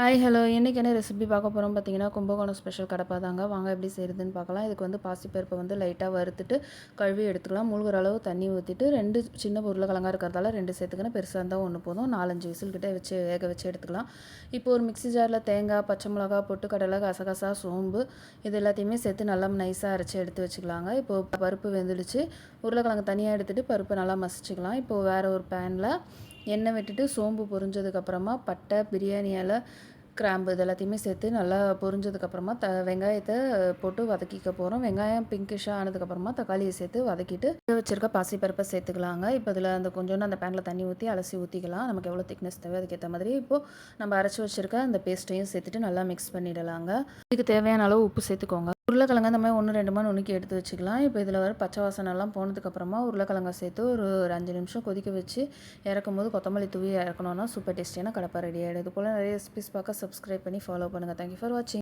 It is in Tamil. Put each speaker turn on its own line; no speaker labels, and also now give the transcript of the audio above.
ஹாய் ஹலோ இன்றைக்கி என்ன ரெசிபி பார்க்க போகிறோம் பார்த்தீங்கன்னா கும்பகோணம் ஸ்பெஷல் கடப்பா தாங்க. வாங்க எப்படி செய்கிறதுன்னு பார்க்கலாம். இதுக்கு வந்து பாசிப்பருப்பை வந்து லைட்டாக வறுத்துட்டு கழுவி எடுத்துக்கலாம். மூழ்கிற அளவு தண்ணி ஊற்றிட்டு 2 சின்ன உருளைக்கிழங்கா இருக்கிறதால 2 சேர்த்துக்கணும். பெருசாக இருந்தால் 1 போதும். 4-5 விசில் கிட்ட வச்சு வேக வச்சு எடுத்துக்கலாம். இப்போ ஒரு மிக்ஸி ஜாரில் தேங்காய், பச்சை மிளகா, பொட்டுக்கடலை, கசகசா, சோம்பு இது எல்லாத்தையுமே சேர்த்து நல்லா நைஸாக அரைச்சி எடுத்து வச்சுக்கலாங்க. இப்போது பருப்பு வெந்துடுச்சு. உருளைக்கிழங்கு தனியாக எடுத்துகிட்டு பருப்பை நல்லா மசிச்சுக்கலாம். இப்போது வேறு ஒரு பேனில் எண்ணெய் விட்டுட்டு சோம்பு பொரிஞ்சதுக்கப்புறமா பட்டை, பிரியாணி இலை, கிராம்பு இது எல்லாத்தையுமே சேர்த்து நல்லா பொரிஞ்சதுக்கப்புறமா வெங்காயத்தை போட்டு வதக்கிக்க போகிறோம். வெங்காயம் பிங்கிஷாக ஆனதுக்கப்புறமா தக்காளியை சேர்த்து வதக்கிட்டு வச்சுருக்க பாசிப்பருப்பை சேர்த்துக்கலாங்க. இப்போ இதில் அந்த கொஞ்சோண்டு அந்த பேனில் தண்ணி ஊற்றி அலசி ஊற்றிக்கலாம். நமக்கு எவ்வளோ திக்னஸ் தேவை அதுக்கேற்ற மாதிரி. இப்போது நம்ம அரைச்சி வச்சுருக்க அந்த பேஸ்ட்டையும் சேர்த்துட்டு நல்லா மிக்ஸ் பண்ணிடலாங்க. இதுக்கு தேவையான அளவு உப்பு சேர்த்துக்கோங்க. உருளைக்கிழங்கு அந்த மாதிரி 1-2 நுணுக்கி எடுத்து வச்சுக்கலாம். இப்போ இதில் வர பச்சை வாசனைலாம் போனதுக்கப்புறமா உருளைக்கிழங்கை சேர்த்து ஒரு 5 நிமிஷம் கொதிக்க வச்சு இறக்கும் போது கொத்தமல்லி தூவி இறக்கணும்னா சூப்பர் டேஸ்டியான கடப்பா ரெடி ஆகிடும். இது போல் நிறைய ரெசிபிஸ் பார்க்க சப்ஸ்கிரைப் பண்ணி ஃபாலோ பண்ணுங்கள். தேங்க்யூ ஃபார் வாட்சிங்.